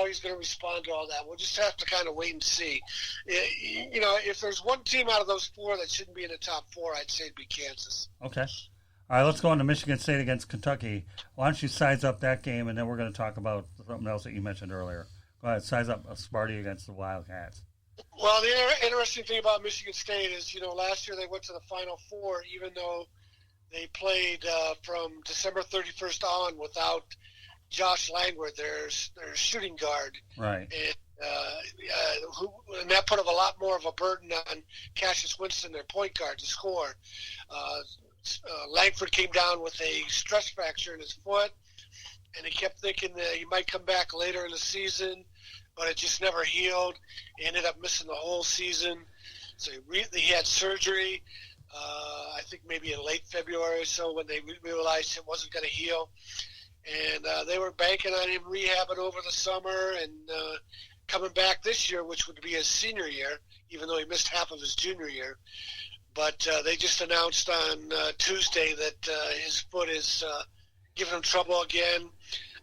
how he's going to respond to all that. We'll just have to kind of wait and see. If there's one team out of those four that shouldn't be in the top four, I'd say it'd be Kansas. Okay. All right, let's go on to Michigan State against Kentucky. Why don't you size up that game, and then we're going to talk about something else that you mentioned earlier. Go ahead, size up Sparty against the Wildcats. Well, the interesting thing about Michigan State is, last year they went to the Final Four, even though they played from December 31st on without Josh Langford, their shooting guard. Right. And that put a lot more of a burden on Cassius Winston, their point guard, to score. Langford came down with a stress fracture in his foot, and he kept thinking that he might come back later in the season, but it just never healed. He ended up missing the whole season. So he had surgery, I think maybe in late February or so, when they realized it wasn't going to heal. And they were banking on him rehabbing over the summer and coming back this year, which would be his senior year, even though he missed half of his junior year. But they just announced on Tuesday that his foot is giving him trouble again.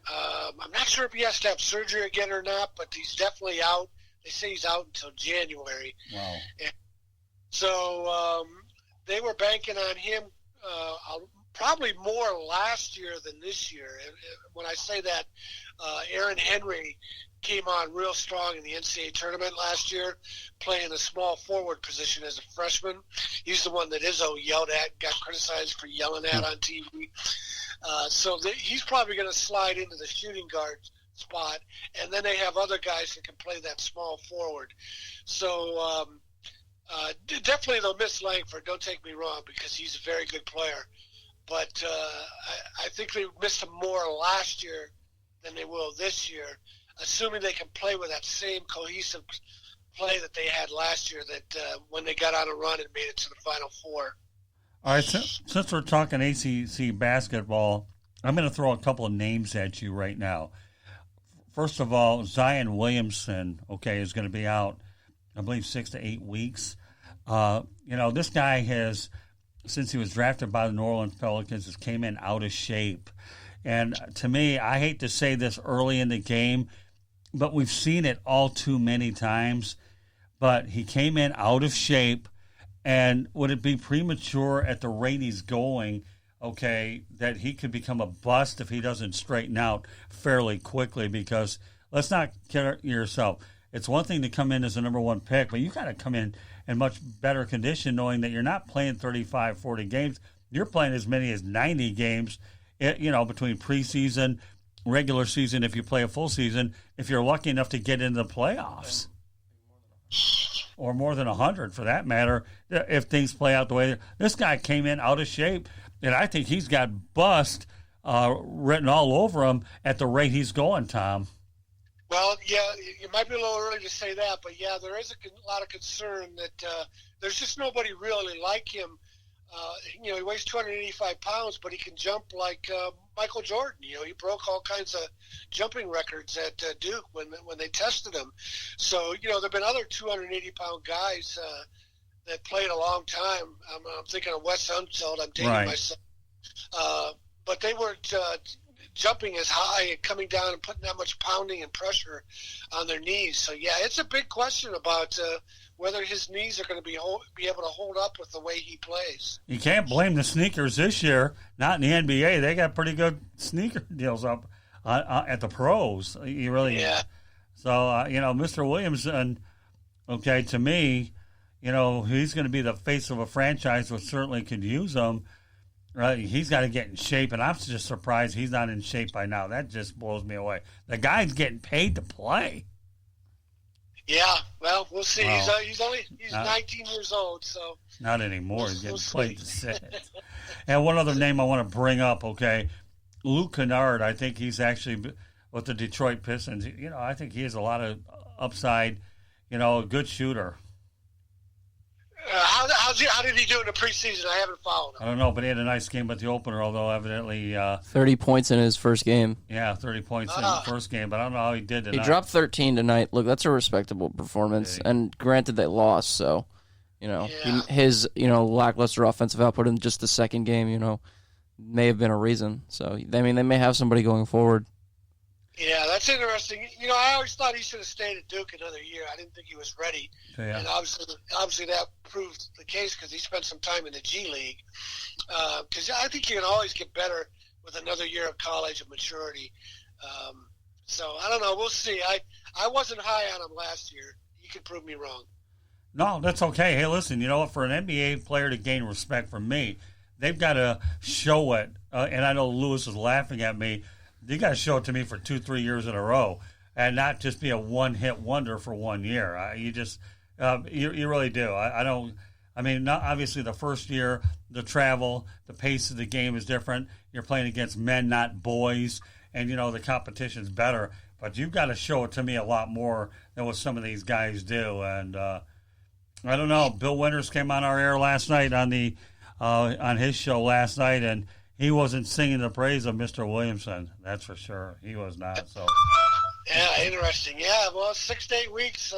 I'm not sure if he has to have surgery again or not, but he's definitely out. They say he's out until January. Wow. And so they were banking on him probably more last year than this year. And when I say that, Aaron Henry came on real strong in the NCAA tournament last year, playing a small forward position as a freshman. He's the one that Izzo yelled at, got criticized for yelling at on TV. He's probably going to slide into the shooting guard spot, and then they have other guys that can play that small forward. So definitely they'll miss Langford, don't take me wrong, because he's a very good player. But I think they missed him more last year than they will this year, assuming they can play with that same cohesive play that they had last year, that when they got on a run and made it to the Final Four. All right, since we're talking ACC basketball, I'm going to throw a couple of names at you right now. First of all, Zion Williamson, is going to be out, I believe, 6 to 8 weeks. This guy has, since he was drafted by the New Orleans Pelicans, has came in out of shape. And to me, I hate to say this early in the game, but we've seen it all too many times. But he came in out of shape, and would it be premature at the rate he's going, that he could become a bust if he doesn't straighten out fairly quickly? Because let's not kid yourself. It's one thing to come in as a number one pick, but you got to come in much better condition, knowing that you're not playing 35, 40 games. You're playing as many as 90 games, between preseason, regular season, if you play a full season, if you're lucky enough to get into the playoffs. Or more than 100, for that matter, if things play out the way. This guy came in out of shape, and I think he's got bust written all over him at the rate he's going, Tom. Well, yeah, it might be a little early to say that, but yeah, there is a lot of concern that there's just nobody really like him. He weighs 285 pounds, but he can jump like Michael Jordan. He broke all kinds of jumping records at Duke when they tested him. So, there have been other 280-pound guys that played a long time. I'm thinking of Wes Unseld. I'm dating myself. But they weren't jumping as high and coming down and putting that much pounding and pressure on their knees. So, yeah, it's a big question about whether his knees are going to be able to hold up with the way he plays. You can't blame the sneakers this year. Not in the NBA. They got pretty good sneaker deals up at the pros. You really, yeah. So, Mr. Williamson, to me, he's going to be the face of a franchise which certainly could use him. Right, he's got to get in shape, and I'm just surprised he's not in shape by now. That just blows me away. The guy's getting paid to play. Yeah, well, we'll see. Wow. He's 19 years old, so not anymore. He's getting paid to sit. And one other name I want to bring up. Luke Kennard. I think he's actually with the Detroit Pistons. I think he has a lot of upside. A good shooter. How did he do in the preseason? I haven't followed him. I don't know, but he had a nice game at the opener, although evidently 30 points in his first game. Yeah, 30 points in the first game, but I don't know how he did tonight. He dropped 13 tonight. Look, that's a respectable performance. And granted, they lost, so his lackluster offensive output in just the second game, may have been a reason. So they may have somebody going forward. Yeah, that's interesting. I always thought he should have stayed at Duke another year. I didn't think he was ready, and obviously that proved the case because he spent some time in the G League. Because I think you can always get better with another year of college and maturity. So I don't know. We'll see. I wasn't high on him last year. You can prove me wrong. No, that's okay. Hey, listen, you know what? For an NBA player to gain respect from me, they've got to show it. And I know Lewis is laughing at me. You got to show it to me for 2-3 years in a row, and not just be a one-hit wonder for 1 year. You really do. I don't. I mean, not obviously the first year, the travel, the pace of the game is different. You're playing against men, not boys, and the competition's better. But you've got to show it to me a lot more than what some of these guys do. And I don't know. Bill Winters came on our air last night on his show last night, and he wasn't singing the praise of Mr. Williamson. That's for sure. He was not. So. Yeah, interesting. Yeah, well, 6 to 8 weeks.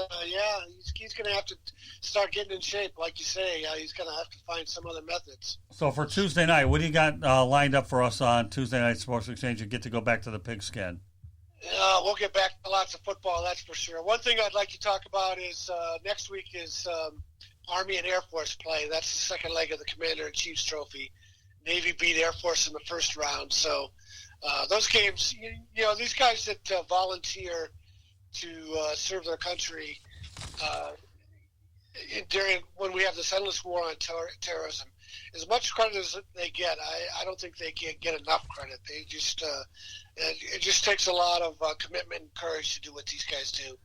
He's going to have to start getting in shape, like you say. He's going to have to find some other methods. So for Tuesday night, what do you got lined up for us on Tuesday Night Sports Exchange? You get to go back to the pigskin. We'll get back to lots of football, that's for sure. One thing I'd like to talk about is next week is Army and Air Force play. That's the second leg of the Commander-in-Chief's Trophy. Navy beat Air Force in the first round. So those games, these guys that volunteer to serve their country when we have this endless war on terrorism, as much credit as they get, I don't think they can get enough credit. They just it just takes a lot of commitment and courage to do what these guys do.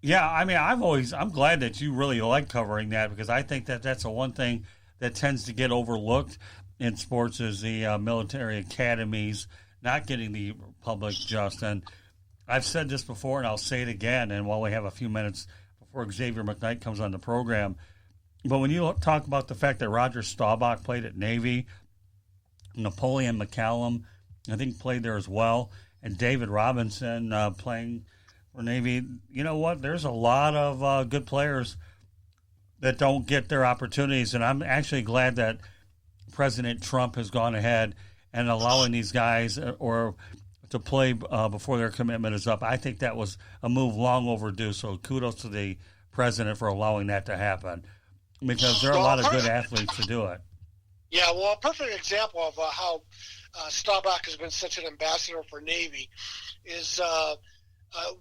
Yeah, I mean, I'm glad that you really like covering that, because I think that that's the one thing that tends to get overlooked in sports is the military academies not getting the public just. And I've said this before, and I'll say it again, and while we have a few minutes before Xavier McKnight comes on the program, but when you talk about the fact that Roger Staubach played at Navy, Napoleon McCallum, I think, played there as well, and David Robinson playing for Navy, you know what? There's a lot of good players that don't get their opportunities, and I'm actually glad that President Trump has gone ahead and allowing these guys or to play before their commitment is up. I think that was a move long overdue, so kudos to the president for allowing that to happen, because there are a lot of good athletes to do it. Yeah, well, a perfect example of how Staubach has been such an ambassador for Navy is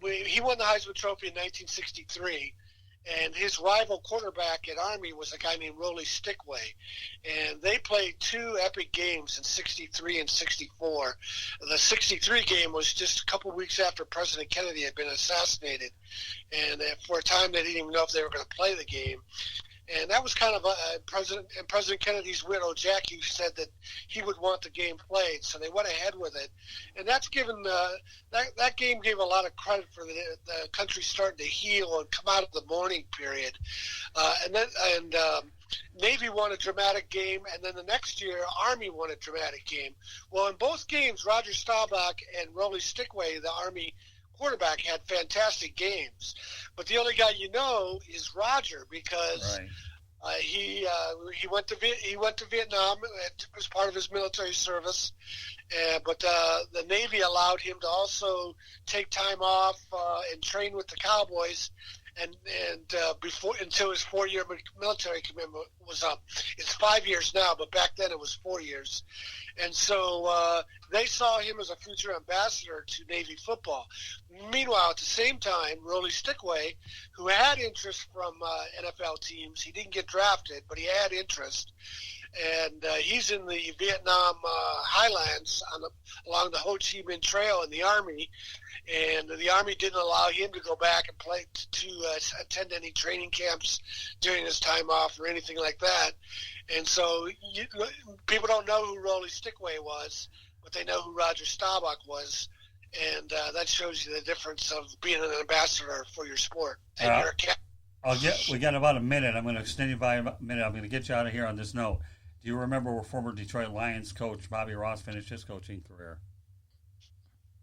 he won the Heisman Trophy in 1963, and his rival quarterback at Army was a guy named Rollie Stickway, and they played two epic games in 63 and 64. The 63 game was just a couple weeks after President Kennedy had been assassinated, and for a time they didn't even know if they were going to play the game. And that was kind of President Kennedy's widow, Jackie, said that he would want the game played, so they went ahead with it. And that's given that game gave a lot of credit for the country starting to heal and come out of the mourning period. And Navy won a dramatic game, and then the next year Army won a dramatic game. Well, in both games, Roger Staubach and Rollie Stickway, the Army quarterback, had fantastic games, but the only guy you know is Roger, because he went to Vietnam as part of his military service, but the Navy allowed him to also take time off and train with the Cowboys, and before until his 4-year military commitment was up. It's 5 years now, but back then it was 4 years. And so they saw him as a future ambassador to Navy football. Meanwhile, at the same time, Rollie Stickway, who had interest from NFL teams, he didn't get drafted, but he had interest. And he's in the Vietnam highlands along the Ho Chi Minh Trail in the Army. And the Army didn't allow him to go back and play to attend any training camps during his time off or anything like that. And so people don't know who Rollie Stickway was, but they know who Roger Staubach was. And that shows you the difference of being an ambassador for your sport. And you're a captain. We got about a minute. I'm going to extend you by a minute. I'm going to get you out of here on this note. Do you remember where former Detroit Lions coach Bobby Ross finished his coaching career?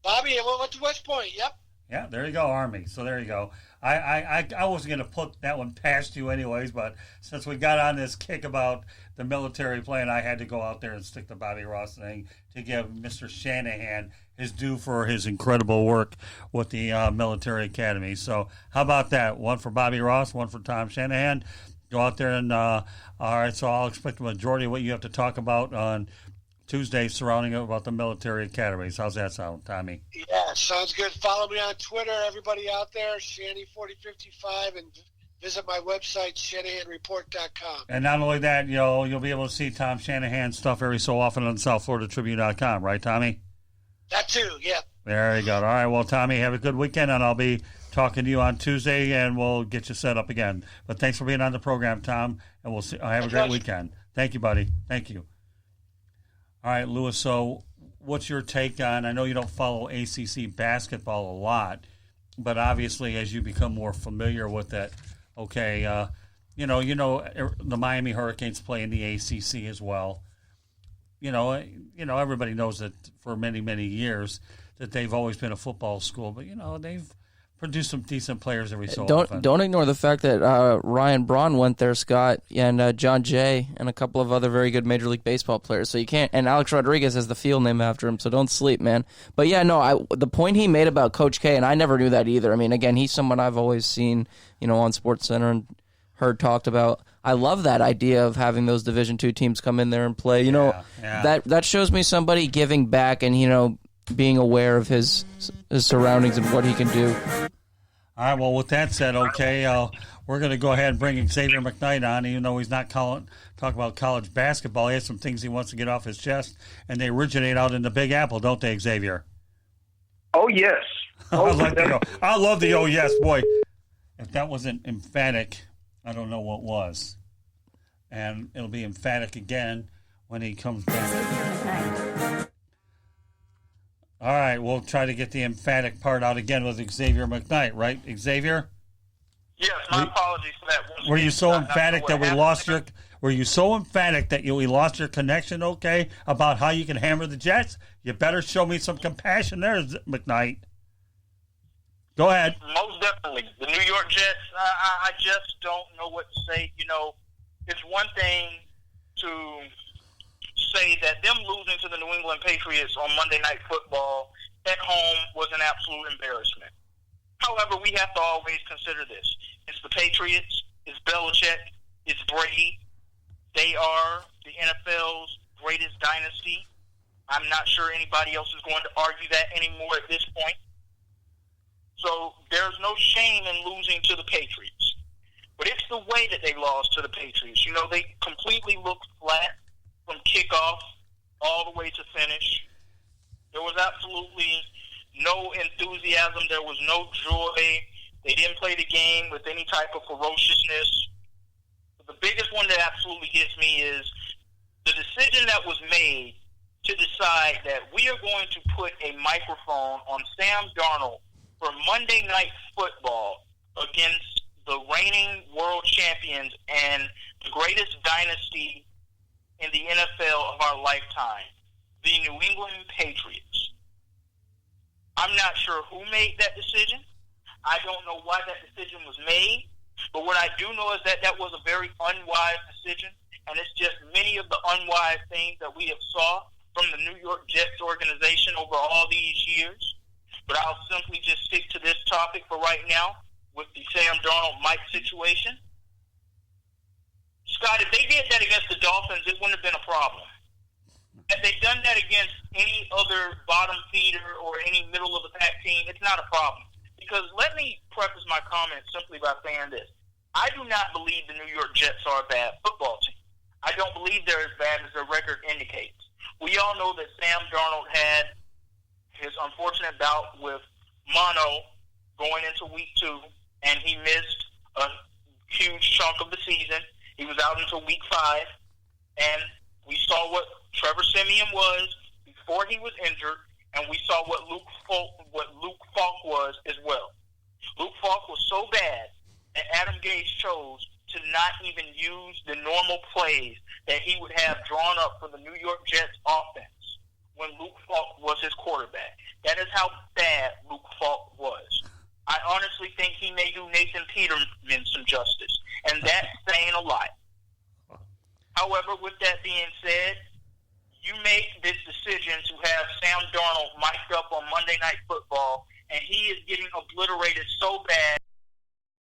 Bobby, went to West Point, yep. Yeah, there you go, Army. So there you go. I wasn't going to put that one past you anyways, but since we got on this kick about the military plan, I had to go out there and stick the Bobby Ross thing to give Mr. Shanahan his due for his incredible work with the military academy. So how about that? One for Bobby Ross, one for Tom Shanahan. Go out there and all right. So I'll expect the majority of what you have to talk about on Tuesday surrounding about the military academies. How's that sound, Tommy? Yeah, sounds good. Follow me on Twitter, everybody out there, Shanny4055, and visit my website, ShanahanReport.com. And not only that, you'll be able to see Tom Shanahan's stuff every so often on SouthFloridaTribune.com, right, Tommy? That too, yeah. There you go. All right, well, Tommy, have a good weekend, and I'll be talking to you on Tuesday, and we'll get you set up again. But thanks for being on the program, Tom, and we'll see. Have a great weekend. Thank you, buddy. Thank you. All right, Lewis, so what's your take on, I know you don't follow ACC basketball a lot, but obviously as you become more familiar with it, okay, the Miami Hurricanes play in the ACC as well. Everybody knows that for many, many years that they've always been a football school, but, they've produced some decent players every so often. Don't ignore the fact that Ryan Braun went there, Scott, and John Jay, and a couple of other very good Major League Baseball players. So you can't. And Alex Rodriguez has the field name after him. So don't sleep, man. But yeah, no. The point he made about Coach K, and I never knew that either. I mean, again, he's someone I've always seen, on SportsCenter and heard talked about. I love that idea of having those Division II teams come in there and play. That shows me somebody giving back and being aware of his surroundings and what he can do. All right, well, with that said, okay, we're going to go ahead and bring Xavier McKnight on, even though he's not talking about college basketball. He has some things he wants to get off his chest, and they originate out in the Big Apple, don't they, Xavier? Oh, yes. I love the oh, yes, boy. If that wasn't emphatic, I don't know what was. And it'll be emphatic again when he comes back. All right, we'll try to get the emphatic part out again with Xavier McKnight, right, Xavier? Yes, my apologies for that. Were you so emphatic that we lost your? Were you so emphatic that we lost your connection? Okay, about how you can hammer the Jets. You better show me some compassion there, McKnight. Go ahead. Most definitely, the New York Jets. I just don't know what to say. It's one thing to say that them losing to the New England Patriots on Monday Night Football at home was an absolute embarrassment. However, we have to always consider this. It's the Patriots, it's Belichick, it's Brady. They are the NFL's greatest dynasty. I'm not sure anybody else is going to argue that anymore at this point. So there's no shame in losing to the Patriots. But it's the way that they lost to the Patriots. They completely looked flat from kickoff all the way to finish. There was absolutely no enthusiasm. There was no joy. They didn't play the game with any type of ferociousness. The biggest one that absolutely gets me is the decision that was made to decide that we are going to put a microphone on Sam Darnold for Monday Night Football against the reigning world champions and the greatest dynasty in the NFL of our lifetime, the New England Patriots. I'm not sure who made that decision. I don't know why that decision was made, but what I do know is that that was a very unwise decision, and it's just many of the unwise things that we have saw from the New York Jets organization over all these years. But I'll simply just stick to this topic for right now with the Sam Darnold Mike situation. Scott, if they did that against the Dolphins, it wouldn't have been a problem. If they'd done that against any other bottom feeder or any middle-of-the-pack team, it's not a problem. Because let me preface my comments simply by saying this. I do not believe the New York Jets are a bad football team. I don't believe they're as bad as their record indicates. We all know that Sam Darnold had his unfortunate bout with mono going into week 2, and he missed a huge chunk of the season. He was out until week 5, and we saw what Trevor Siemian was before he was injured, and we saw what Luke Falk was as well. Luke Falk was so bad that Adam Gase chose to not even use the normal plays that he would have drawn up for the New York Jets offense when Luke Falk was his quarterback. That is how bad Luke Falk was. I honestly think he may do Nathan Peterman some justice, and that's saying a lot. However, with that being said, you make this decision to have Sam Darnold mic'd up on Monday Night Football, and he is getting obliterated so bad